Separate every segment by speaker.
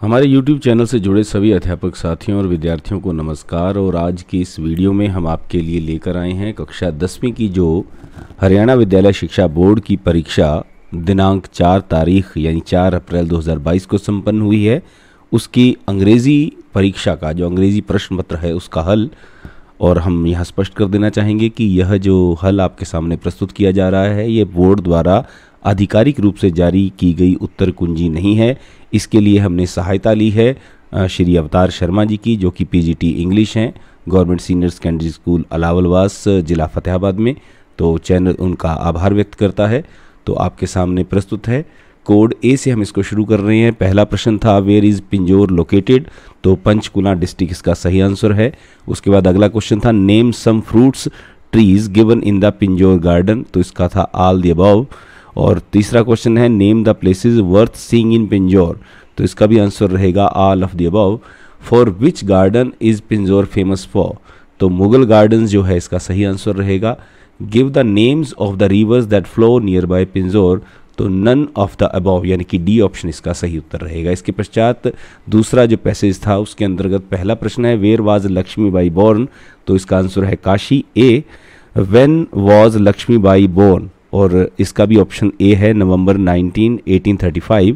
Speaker 1: हमारे YouTube channel से जुड़े सभी अध्यापक साथियों और विद्यार्थियों को नमस्कार। और आज की इस वीडियो में हम आपके लिए लेकर आए हैं कक्षा 10वीं की जो हरियाणा विद्यालय शिक्षा बोर्ड की परीक्षा दिनांक 4 तारीख यानी 4 अप्रैल 2022 को संपन्न हुई है, उसकी अंग्रेज़ी परीक्षा का जो अंग्रेज़ी प्रश्न पत्र है उसका हल। और हम यहाँ स्पष्ट कर देना चाहेंगे कि यह जो हल आपके सामने प्रस्तुत किया जा रहा है ये बोर्ड द्वारा आधिकारिक रूप से जारी की गई उत्तर कुंजी नहीं है। इसके लिए हमने सहायता ली है श्री अवतार शर्मा जी की, जो कि पीजीटी इंग्लिश हैं, गवर्नमेंट सीनियर सेकेंडरी स्कूल अलावलवास जिला फतेहाबाद में। तो चैनल उनका आभार व्यक्त करता है। तो आपके सामने प्रस्तुत है कोड ए से हम इसको शुरू कर रहे हैं। पहला प्रश्न था वेयर इज़ पिंजौर लोकेटेड, तो पंचकुला डिस्ट्रिक्ट इसका सही आंसर है। उसके बाद अगला क्वेश्चन था name some fruits trees given in the Pinjore garden, तो इसका था ऑल द अबव। और तीसरा क्वेश्चन है name the places worth seeing in Pinjore, तो इसका भी आंसर रहेगा all of the above. For which garden is Pinjore famous for, तो मुगल गार्डन्स जो है इसका सही आंसर रहेगा। Give the names of the reverse that flow near by Pinjore, तो नन ऑफ द अबव यानी कि डी ऑप्शन इसका सही उत्तर रहेगा। इसके पश्चात दूसरा जो पैसेज था उसके अंतर्गत पहला प्रश्न है वेयर वाज लक्ष्मीबाई बोर्न, तो इसका आंसर है काशी ए। व्हेन वाज लक्ष्मीबाई बोर्न, और इसका भी ऑप्शन ए है नवंबर 19, 1835।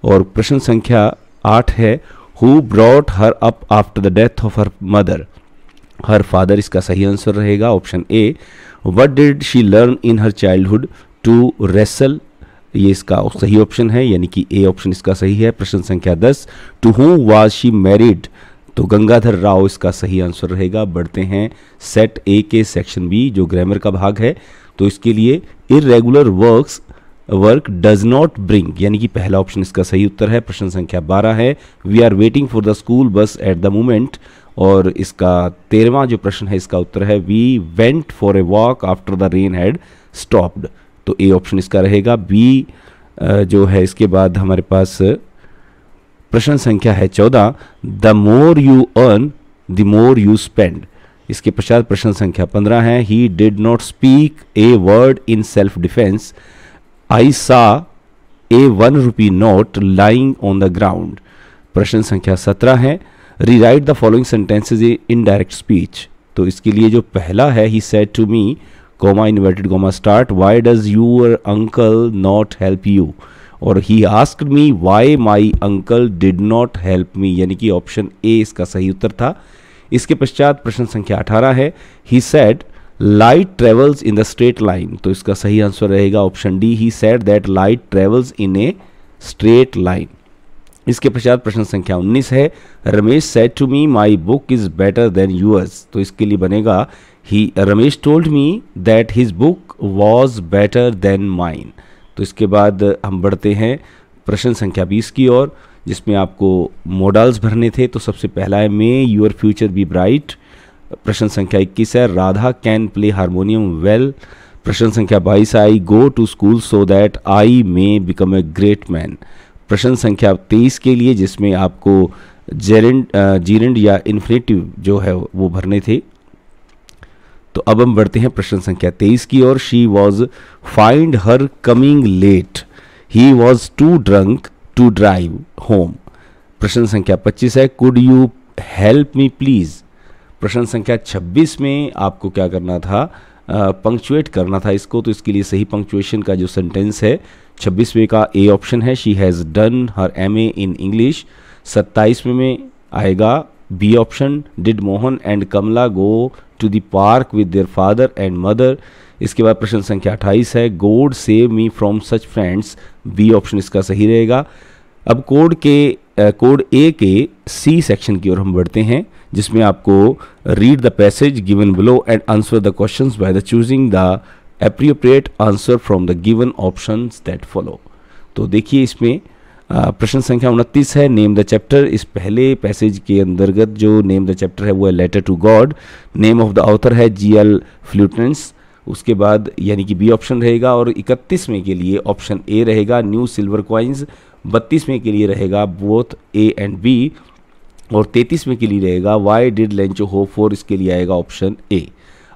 Speaker 1: और प्रश्न संख्या 8 है who brought her up after the death of her mother, her father इसका सही आंसर रहेगा option A. What did she learn in her childhood, to wrestle, ये इसका सही ऑप्शन है यानी कि ए ऑप्शन इसका सही है। प्रश्न संख्या 10 to whom was she married, तो गंगाधर राव इसका सही आंसर रहेगा। बढ़ते हैं सेट ए के सेक्शन बी जो ग्रामर का भाग है। तो इसके लिए irregular work does not bring, यानी कि पहला ऑप्शन इसका सही उत्तर है। प्रश्न संख्या 12 है we are waiting for the school bus at the moment, और इसका 13वां जो प्रश्न है इसका उत्तर है we went for a walk after the rain had stopped, तो ए ऑप्शन इसका रहेगा। बी जो है इसके बाद हमारे पास प्रश्न संख्या है 14 the more you earn the more you spend, इसके पश्चात प्रश्न संख्या 15 है he did not speak a word in self defence, I saw a 1 rupee note lying on the ground. प्रश्न संख्या 17 है rewrite the following sentences in direct speech, तो इसके लिए जो पहला है he said to me comma inverted comma start why does your uncle not help you, और ही asked me why my uncle did not help me, यानी कि option A इसका सही उत्तर था। इसके पश्चात प्रश्न संख्या 18 है he said light travels in the straight line, तो इसका सही आंसर रहेगा option D he said that light travels in a straight line. इसके पश्चात प्रश्न संख्या 19 है Ramesh said to me my book is better than yours, तो इसके लिए बनेगा he Ramesh told me that his book was better than mine. तो इसके बाद हम बढ़ते हैं प्रश्न संख्या 20 की ओर, जिसमें आपको मॉडल्स भरने थे। तो सबसे पहला है may your future be bright. प्रश्न संख्या 21 है Radha can play harmonium well. प्रश्न संख्या 22 I go to school so that I may become a great man. प्रश्न संख्या 23 के लिए जिसमें आपको जीरेंड या इन्फिनेटिव जो है वो भरने थे। तो अब हम बढ़ते हैं प्रश्न संख्या 23 की ओर। She was find her coming late, he was too drunk to drive home. प्रश्न संख्या 25 है could you help me please. प्रश्न संख्या 26 में आपको क्या करना था, पंक्चुएट करना था इसको, तो इसके लिए सही पंक्चुएशन का जो सेंटेंस है 26वें का ए ऑप्शन है she has done her MA in English. 27वें में आएगा B option did Mohan and Kamala go to the park with their father and mother. इसके बाद प्रश्न संख्या 28 है God save me from such friends, B option इसका सही रहेगा। अब कोड ए के सी सेक्शन की ओर हम बढ़ते हैं, जिसमें आपको read the passage given below and answer the questions by the choosing the appropriate answer from the given options that follow. तो देखिए इसमें प्रश्न संख्या 29 है नेम द चैप्टर। इस पहले पैसेज के अंतर्गत जो नेम द चैप्टर है वो है letter to God. Name of the author है GL फ्लूटेंस, उसके बाद यानी कि बी ऑप्शन रहेगा। और 31वें के लिए ऑप्शन ए रहेगा न्यू सिल्वर कॉइन्स। 32वें के लिए रहेगा बोथ ए एंड बी, और 33वें के लिए रहेगा why did Lencho hope for, इसके लिए आएगा ऑप्शन ए।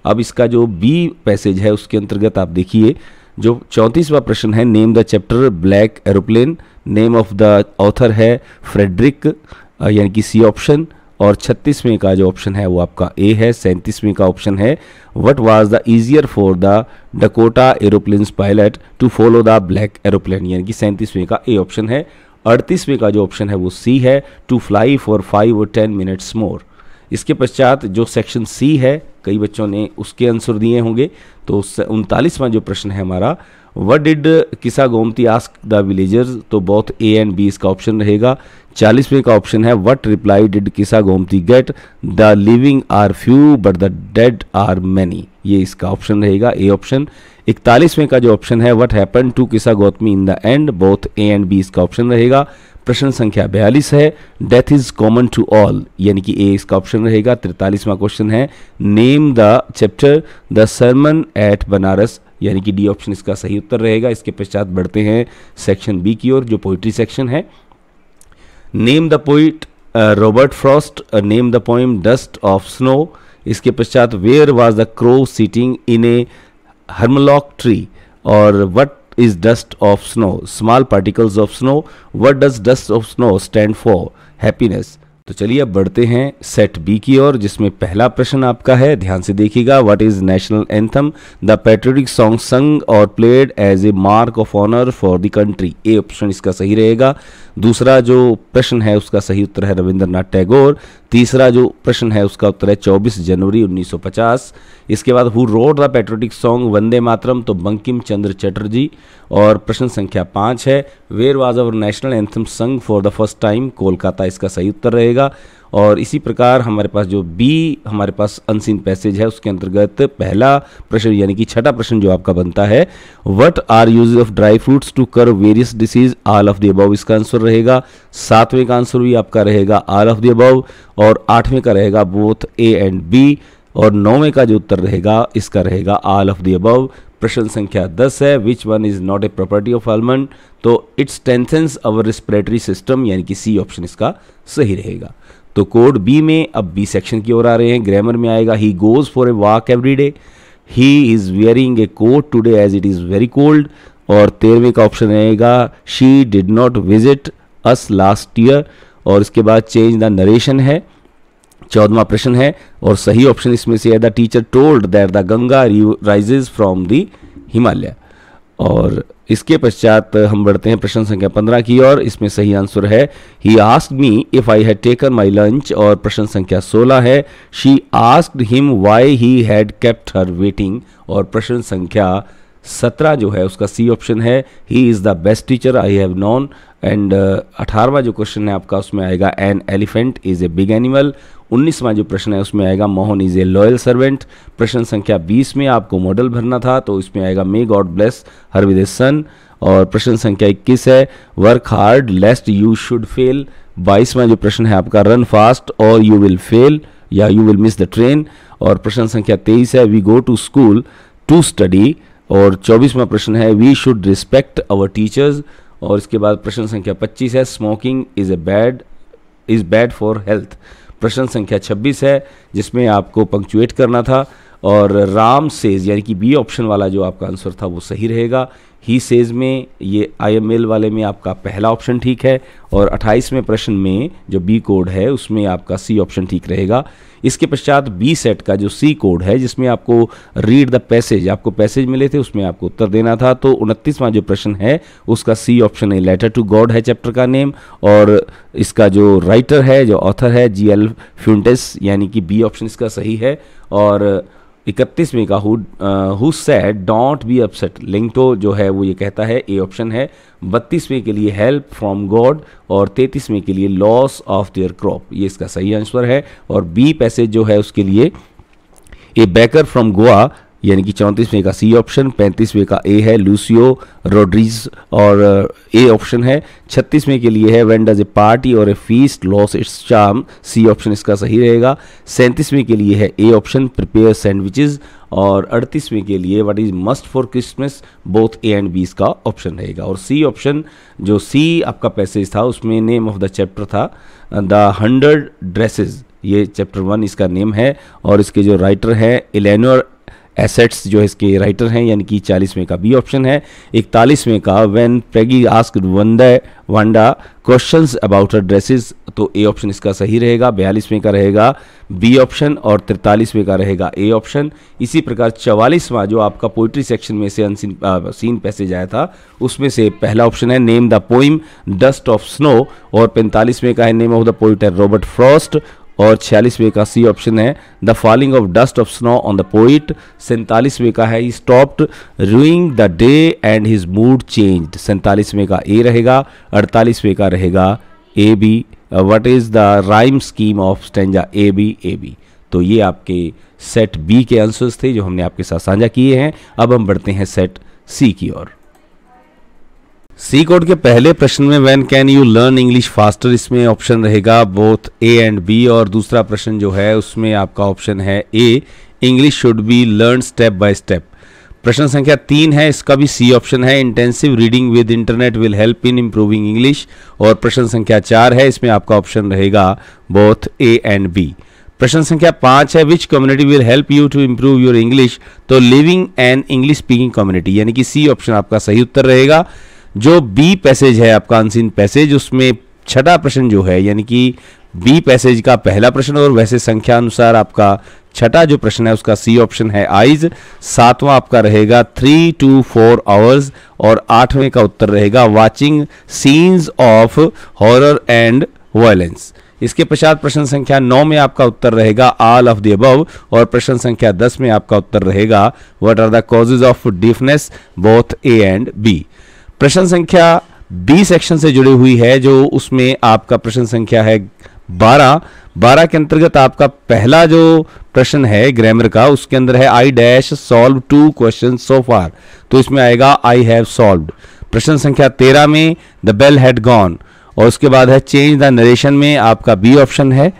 Speaker 1: अब इसका जो बी पैसेज है उसके अंतर्गत आप देखिए जो 34वां प्रश्न है, name the chapter black aeroplane, name of the author है फ्रेडरिक, यानी कि सी ऑप्शन। और 36वें का जो ऑप्शन है वो आपका ए है। 37वें का ऑप्शन है what was the easier for the Dakota aeroplane's pilot to follow the black aeroplane, यानी कि 37वें का ए ऑप्शन है। 38वें का जो ऑप्शन है वो सी है, टू फ्लाई फॉर 5 और 10 मिनट्स मोर। इसके पश्चात जो सेक्शन सी है, कई बच्चों ने उसके आंसर दिए होंगे, तो 39वां जो प्रश्न है हमारा, व्हाट डिड किसा गोमती आस्क द विलेजर्स, तो बोथ ए एंड बी इसका ऑप्शन रहेगा। 40वें का ऑप्शन है व्हाट रिप्लाई डिड किसा गोमती get, the living are few but the dead are many, ये इसका ऑप्शन रहेगा, ए ऑप्शन। 41वें का जो ऑप्शन है what happen to Kisa Gotami in the end, both A and B इसका ऑप्शन रहेगा। प्रश्न संख्या 42 है death is common to all, यानी कि ए इसका ऑप्शन रहेगा। 43वां क्वेश्चन है name the chapter the sermon at Benares, यानी कि डी ऑप्शन इसका सही उत्तर रहेगा। इसके पश्चात बढ़ते हैं सेक्शन बी की ओर, जो पोइट्री सेक्शन है। Name the poet Robert Frost, name the poem dust of snow. इसके पश्चात where was the crow sitting in a hemlock tree, और what is dust of snow, small particles of snow, what does dust of snow stand for, happiness। तो चलिए अब बढ़ते हैं set B की ओर, जिसमें पहला प्रश्न आपका है, ध्यान से देखिएगा, what is national anthem, the patriotic song sung और played as a mark of honour for the country, a option इसका सही रहेगा। दूसरा जो प्रश्न है उसका सही उत्तर है रविंद्रनाथ टैगोर। तीसरा जो प्रश्न है उसका उत्तर है 24 जनवरी 1950। इसके बाद who wrote the patriotic song Vande Mataram, तो बंकिम चंद्र चटर्जी। और प्रश्न संख्या 5 है where was our national anthem sung for the first time, Kolkata इसका सही उत्तर रहेगा। और इसी प्रकार हमारे पास जो बी हमारे पास अनसीन पैसेज है उसके अंतर्गत पहला प्रश्न यानी कि छठा प्रश्न जो आपका बनता है what are use of dry fruits to cure various disease, all of the above इसका आंसर रहेगा। 7वें का आंसर भी आपका रहेगा ऑल ऑफ द अबव, और 8वें का रहेगा बोथ ए एंड बी, और 9वें का जो उत्तर रहेगा इसका रहेगा ऑल ऑफ द अबव। प्रश्न संख्या 10 है which one is not a property of almond, तो it strengthens our respiratory system, यानी कि सी ऑप्शन इसका सही रहेगा। तो कोड बी में अब बी सेक्शन की ओर आ रहे हैं। ग्रामर में आएगा he goes for a walk every day, he is wearing a coat today as it is very cold. और 13वें का ऑप्शन रहेगा she did not visit us last year, और इसके बाद चेंज द नरेशन है। 14वां प्रश्न है और सही ऑप्शन इसमें से है the teacher told that the Ganga rises from the Himalaya. और इसके पश्चात हम बढ़ते हैं प्रश्न संख्या 15 की ओर। इसमें सही आंसर है he asked me if I had taken my lunch, और प्रश्न संख्या 16 है she asked him why he had kept her waiting, और प्रश्न संख्या 17 जो है उसका सी ऑप्शन है he is the best teacher I have known. And 18वां जो क्वेश्चन है आपका उसमें आएगा an elephant is a big animal. 19वां जो प्रश्न है उसमें आएगा Mohan is a loyal servant. प्रश्न संख्या 20 में आपको मॉडल भरना था तो इसमें आएगा may God bless her with a son. और प्रश्न संख्या 21 है work hard lest you should fail. 22वां जो प्रश्न है आपका रन फास्ट और यू विल फेल या you will miss the train. और प्रश्न संख्या 23 है we go to school to study. और 24वां प्रश्न है we should respect our teachers. और इसके बाद प्रश्न संख्या 25 है smoking is bad for health. प्रश्न संख्या 26 है जिसमें आपको पंक्चुएट करना था। और राम सेज यानी कि बी ऑप्शन वाला जो आपका आंसर था वो सही रहेगा। ही सेज में ये IML वाले में आपका पहला ऑप्शन ठीक है। और 28वें प्रश्न में जो बी कोड है उसमें आपका सी ऑप्शन ठीक रहेगा। इसके पश्चात बी सेट का जो सी कोड है जिसमें आपको रीड द पैसेज, आपको पैसेज मिले थे उसमें आपको उत्तर देना था। तो 29वां जो प्रश्न है उसका सी ऑप्शन है लेटर टू गॉड है चैप्टर का नेम। और इसका जो राइटर है जो ऑथर है GL फ्यूंटेस यानी कि बी ऑप्शन इसका सही है। और 31वें का who said don't be upset लिंगटो जो है वो ये कहता है ए ऑप्शन है। 32वें के लिए हेल्प फ्रॉम गॉड। और 33वें के लिए लॉस ऑफ देयर क्रॉप ये इसका सही आंसर है। और बी पैसेज जो है उसके लिए ए बेकर फ्रॉम गोवा यानी कि 34वें का सी ऑप्शन। 35वें का ए है लूसियो रोड्रिग्स और ए ऑप्शन है। 36वें के लिए है व्हेन डज ए पार्टी और a feast lose its charm C option इसका सही रहेगा। 37वें के लिए है ए ऑप्शन प्रिपेयर सैंडविचेस। और 38वें के लिए what is must for Christmas both A and B इसका ऑप्शन रहेगा। और सी ऑप्शन जो सी आपका पैसेज था उसमें नेम ऑफ द चैप्टर था द 100 ड्रेसेस, ये चैप्टर 1 इसका नेम है। और इसके जो राइटर है एलेनोर एसेट्स जो है इसके राइटर हैं, यानी कि 40वें का बी ऑप्शन है। 41वें का when Peggy asked Wanda questions about her dresses, तो ए ऑप्शन इसका सही रहेगा। 42वें का रहेगा बी ऑप्शन और 43वें का रहेगा ए ऑप्शन। इसी प्रकार 44वां जो आपका पोइट्री सेक्शन में से सीन पैसेज आया था उसमें से पहला ऑप्शन है name the poem dust of snow, और 45वें का है नेम ऑफ द पोइट है रॉबर्ट फ्रॉस्ट, और 46वें का सी ऑप्शन है the falling of dust of snow on the poet. 47वें का है he stopped rueing the day and his mood changed, 47वें का ए रहेगा। 48वें का रहेगा A B, what is the rhyme scheme of stanza A B. तो ये आपके सेट बी के आंसर्स थे जो हमने आपके साथ साझा किए हैं। अब हम बढ़ते हैं सेट सी की ओर। सी कोड के पहले प्रश्न में when can you learn English faster, इसमें ऑप्शन रहेगा बोथ ए एंड बी, और दूसरा प्रश्न जो है उसमें आपका ऑप्शन है A English should be learn step by step. प्रश्न संख्या 3 है, इसका भी सी ऑप्शन है intensive reading with internet will help in improving English, और प्रश्न संख्या 4 है, इसमें आपका ऑप्शन रहेगा बोथ ए एंड बी। प्रश्न संख्या 5 है which community will help you to improve your English, तो living an English speaking community, यानी कि सी ऑप्शन आपका सही उत्तर रहेगा। जो बी पैसेज है आपका अनसीन पैसेज, उसमें छठा प्रश्न जो है यानी कि बी पैसेज का पहला प्रश्न, और वैसे संख्या अनुसार आपका छठा जो प्रश्न है उसका सी ऑप्शन है आइज। 7वां आपका रहेगा 3 to 4 आवर्स, और 8वें का उत्तर रहेगा watching scenes of horror and violence. इसके पश्चात प्रश्न संख्या 9 में आपका उत्तर रहेगा ऑल ऑफ द अबव, और प्रश्न संख्या 10 में आपका उत्तर रहेगा what are the causes of deafness both A and B. प्रश्न संख्या बी सेक्शन से जुड़ी हुई है जो उसमें आपका प्रश्न संख्या है 12 के अंतर्गत आपका पहला जो प्रश्न है ग्रामर का उसके अंदर है I dash solve 2 question so far, तो इसमें आएगा आई हैव सॉल्व्ड। प्रश्न संख्या 13 में द बेल हैड गॉन, और उसके बाद है चेंज द नरेशन में आपका बी ऑप्शन है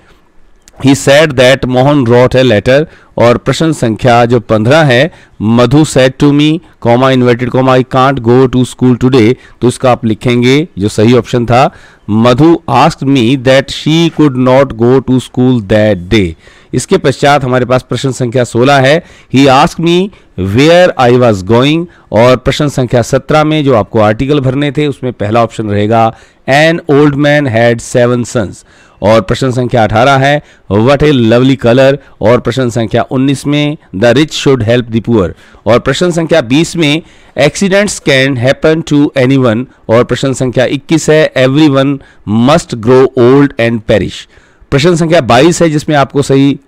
Speaker 1: he said that Mohan wrote a letter, और प्रश्न संख्या जो 15 है Madhu said to me comma inverted comma I can't go to school today, तो इसका आप लिखेंगे जो सही ऑप्शन था Madhu asked me that she could not go to school that day. इसके पश्चात हमारे पास प्रश्न संख्या 16 है he asked me where I was going, और प्रश्न संख्या 17 में जो आपको आर्टिकल भरने थे उसमें पहला ऑप्शन रहेगा an old man had 7 sons, और प्रश्न संख्या 18 है व्हाट ए लवली कलर, और प्रश्न संख्या 19 में the rich should help the poor, और प्रश्न संख्या 20 में accidents can happen to anyone, और प्रश्न संख्या 21 है everyone must grow old and perish. प्रश्न संख्या 22 है जिसमें आपको सही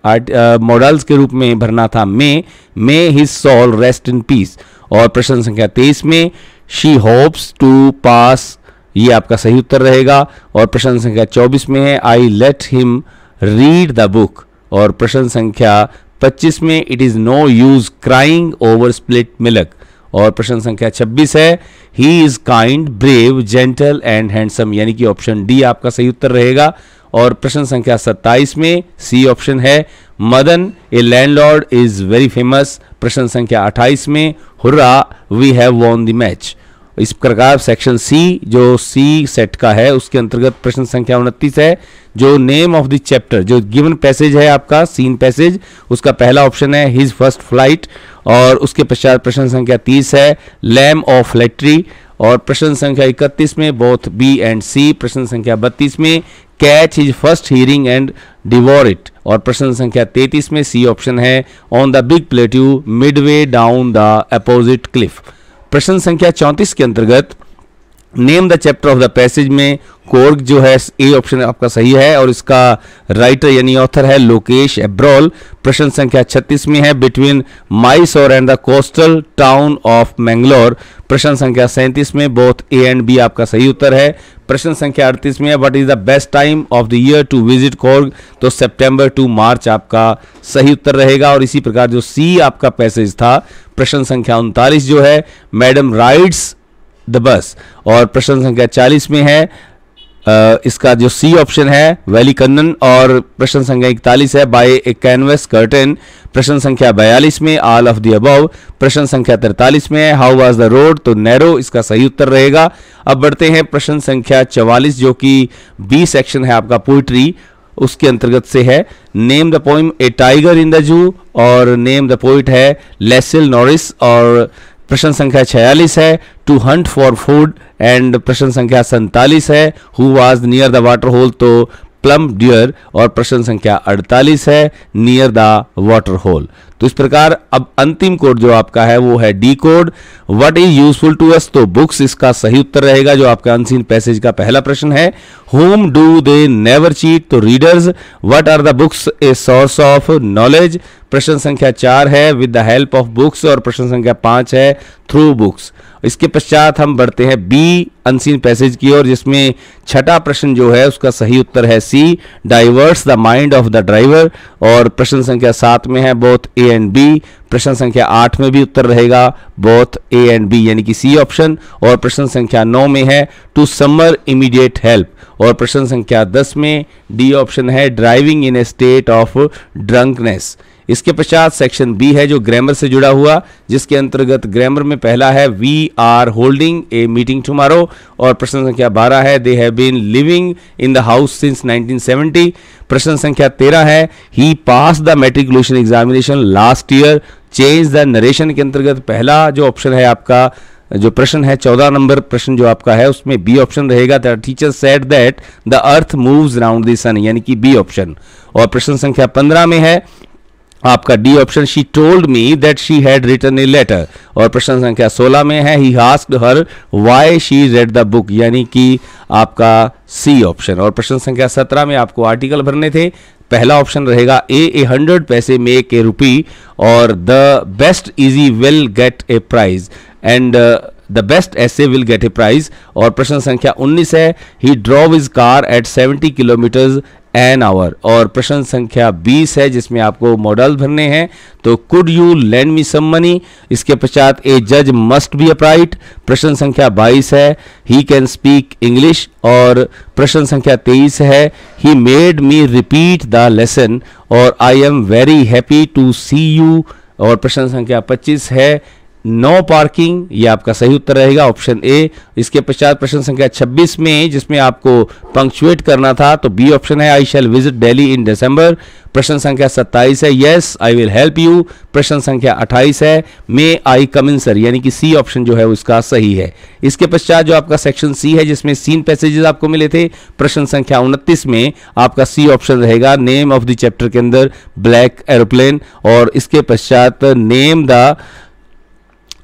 Speaker 1: मॉडल्स के रूप में भरना था may his soul rest in peace, और प्रश्न संख्या 23 में शी होप्स टू पास, ये आपका सही उत्तर रहेगा, और प्रश्न संख्या 24 में है I let him read the book, और प्रश्न संख्या 25 में it is no use crying over split milk, और प्रश्न संख्या 26 है he is kind brave gentle and handsome, यानी कि ऑप्शन डी आपका सही उत्तर रहेगा। और प्रश्न संख्या 27 में सी ऑप्शन है Madan a landlord is very famous, प्रश्न संख्या 28 में hurrah we have won the match. इस प्रकार सेक्शन सी जो सी सेट का है उसके अंतर्गत प्रश्न संख्या 29 है जो नेम ऑफ द चैप्टर जो गिवन पैसेज है आपका सीन पैसेज उसका पहला ऑप्शन है हिज फर्स्ट फ्लाइट, और उसके पश्चात प्रश्न संख्या 30 है लैम ऑफ फ्लैक्ट्री, और प्रश्न संख्या 31 में बोथ बी एंड सी, प्रश्न संख्या 32 में catch his first hearing and devour it, और प्रश्न संख्या 33 में सी ऑप्शन है on the big plateau Midway down the opposite Cliff. प्रश्न संख्या 34 के अंतर्गत name the chapter of the passage में कोर्ग जो है ए ऑप्शन आपका सही है और इसका राइटर यानी ऑथर है लोकेश एब्रोल। प्रश्न संख्या 36 में है between Mysore and the coastal town of Mangalore, प्रश्न संख्या 37 में बोथ ए एंड बी आपका सही उत्तर है। प्रश्न संख्या 38 में what is the best time of the year to visit Coorg, तो सितंबर टू मार्च आपका सही उत्तर रहेगा। और इसी प्रकार जो सी आपका पैसेज था प्रश्न संख्या 39 जो है मैडम राइड्स द बस, और प्रश्न संख्या 40 में है इसका जो सी ऑप्शन है वैली कन्नन, और प्रश्न संख्या 41 है बाय ए कैनवस कर्टन, प्रश्न संख्या 42 में ऑल ऑफ द अबव, प्रश्न संख्या 43 में हाउ वाज द रोड, तो नैरो इसका सही उत्तर रहेगा। अब बढ़ते हैं प्रश्न संख्या 44 जो कि बी सेक्शन है आपका पोइट्री, उसके अंतर्गत से है। Name the poem A tiger in the zoo, और नेम द पोइट है लेसिल नॉरिस, और प्रश्न संख्या 46 है to hunt for food, and प्रश्न संख्या 47 है who was near the water hole, तो प्लम डियर, और प्रश्न संख्या 48 है नियर द वाटर होल। तो इस प्रकार अब अंतिम कोड जो आपका है वो है D code, what is useful to us, तो बुक्स इसका सही उत्तर रहेगा जो आपका अनसीन पैसेज का पहला प्रश्न है। Whom do they never cheat, तो readers. What are the books a source of knowledge, प्रश्न संख्या 4 है with the help of books, और प्रश्न संख्या 5 है थ्रू बुक्स। इसके पश्चात हम बढ़ते हैं बी अनसीन पैसेज की ओर, जिसमें छठा प्रश्न जो है उसका सही उत्तर है C, diverts the mind of the driver, और प्रश्न संख्या 7 में है बोथ ए एंड बी। प्रश्न संख्या 8 में भी उत्तर रहेगा बोथ ए एंड बी यानी कि सी ऑप्शन, और प्रश्न संख्या 9 में है टू समर इमीडिएट हेल्प, और प्रश्न संख्या 10 में डी ऑप्शन है driving in a state of drunkenness. इसके पश्चात सेक्शन बी है जो ग्रामर से जुड़ा हुआ, जिसके अंतर्गत ग्रामर में पहला है we are holding a meeting tomorrow, और प्रश्न संख्या 12 है they have been living in the house since 1970। प्रश्न संख्या 13 है he pass the matriculation examination last year, change the narration के अंतर्गत पहला जो ऑप्शन है आपका जो प्रश्न है 14 नंबर प्रश्न जो आपका है उसमें बी ऑप्शन रहेगा, the teacher said that the earth moves around the sun, यानी कि बी ऑप्शन। और प्रश्न संख्या 15 में है आपका D option, she told me that she had written a letter, और प्रश्न संख्या 16 में है he asked her why she read the book, यानी कि आपका सी ऑप्शन। और प्रश्न संख्या 17 में आपको आर्टिकल भरने थे, पहला ऑप्शन रहेगा ए 100 पैसे मेक ए रुपी, और the best essay will get a prize, and the best essay will get a prize. और प्रश्न संख्या 19 है he drove his car at 70 kilometres an hour, और प्रश्न संख्या 20 है जिसमें आपको मॉडल भरने हैं, तो could you lend me some money. इसके पश्चात ए जज मस्ट बी अपराइट, प्रश्न संख्या 22 है ही कैन स्पीक इंग्लिश, और प्रश्न संख्या 23 है he made me repeat the lesson, और I am very happy to see you, और प्रश्न संख्या 25 है नो पार्किंग, ये आपका सही उत्तर रहेगा ऑप्शन ए। इसके पश्चात प्रश्न संख्या 26 में जिसमें आपको पंक्चुएट करना था तो बी ऑप्शन है आई शैल विजिट दिल्ली इन दिसंबर। प्रश्न संख्या 27 है yes I will help you. प्रश्न संख्या 28 है मे आई कम इन सर, यानी कि सी ऑप्शन जो है उसका सही है। इसके पश्चात जो आपका सेक्शन सी है जिसमें सीन पैसेजेस आपको मिले थे, प्रश्न संख्या 29 में आपका सी ऑप्शन रहेगा नेम ऑफ द चैप्टर के अंदर ब्लैक एरोप्लेन, और इसके पश्चात नेम द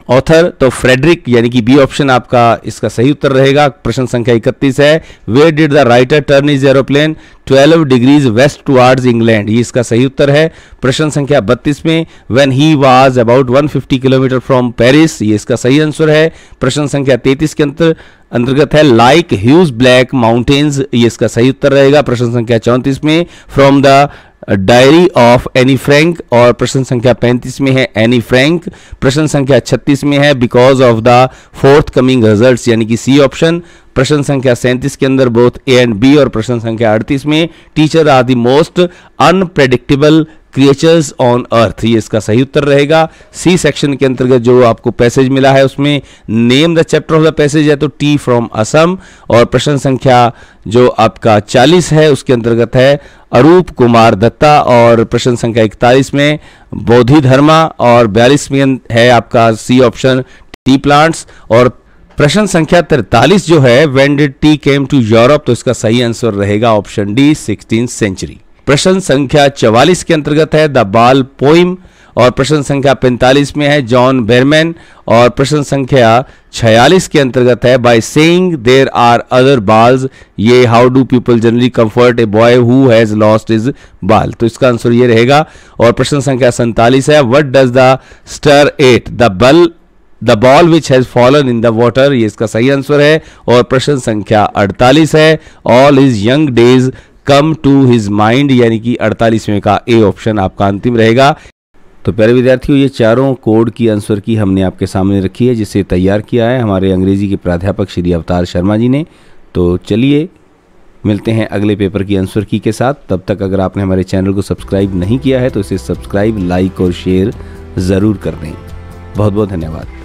Speaker 1: ऑथर तो फ्रेडरिक, यानी कि बी ऑप्शन आपका इसका सही उत्तर रहेगा। प्रश्न संख्या 31 है where did the writer turn his aeroplane 12 degrees west towards England, ये इसका सही उत्तर है। प्रश्न संख्या 32 में when he was about 150 kilometre from Paris, ये इसका सही आंसर है। प्रश्न संख्या 33 के अंतर्गत है लाइक ह्यूज ब्लैक माउंटेन्स, ये इसका सही उत्तर रहेगा। प्रश्न संख्या 34 में from the diary of Anne Frank, और प्रश्न संख्या 35 में है एनी फ्रैंक। प्रश्न संख्या 36 में है because of the fourth coming results, यानी कि सी ऑप्शन। प्रश्न संख्या 37 के अंदर बोथ ए एंड बी, और प्रश्न संख्या 38 में teacher are the most unpredictable creatures on earth, ये इसका सही उत्तर रहेगा। सी सेक्शन के अंतर्गत जो आपको पैसेज मिला है उसमें name the chapter of the passage है तो टी फ्रॉम असम, और प्रश्न संख्या जो आपका 40 है उसके अंतर्गत है अरूप कुमार दत्ता, और प्रश्न संख्या 41 में बोधि धर्मा, और 42 में है आपका सी ऑप्शन टी प्लांट्स, और प्रश्न संख्या 43 जो है when did tea came to Europe, तो इसका सही आंसर रहेगा ऑप्शन डी 16th सेंचुरी। प्रश्न संख्या 44 के अंतर्गत है द बाल पोइम, और प्रश्न संख्या 45 में है जॉन बेरमैन, और प्रश्न संख्या 46 के अंतर्गत है by saying there are other balls, ये how do people generally comfort a boy who has lost his ball, तो इसका आंसर ये रहेगा। और प्रश्न संख्या 47 है what does the stir at the ball which has fallen in the water, ये इसका सही आंसर है। और प्रश्न संख्या 48 है all his young days come to his mind, यानी कि 48वें का ए ऑप्शन आपका अंतिम रहेगा। तो प्यारे विद्यार्थियों, ये चारों कोड की आंसर की हमने आपके सामने रखी है, जिसे तैयार किया है हमारे अंग्रेजी के प्राध्यापक श्री अवतार शर्मा जी ने। तो चलिए मिलते हैं अगले पेपर की आंसर की के साथ। तब तक अगर आपने हमारे चैनल को सब्सक्राइब नहीं किया है तो इसे सब्सक्राइब, लाइक और शेयर ज़रूर कर दें। बहुत बहुत धन्यवाद।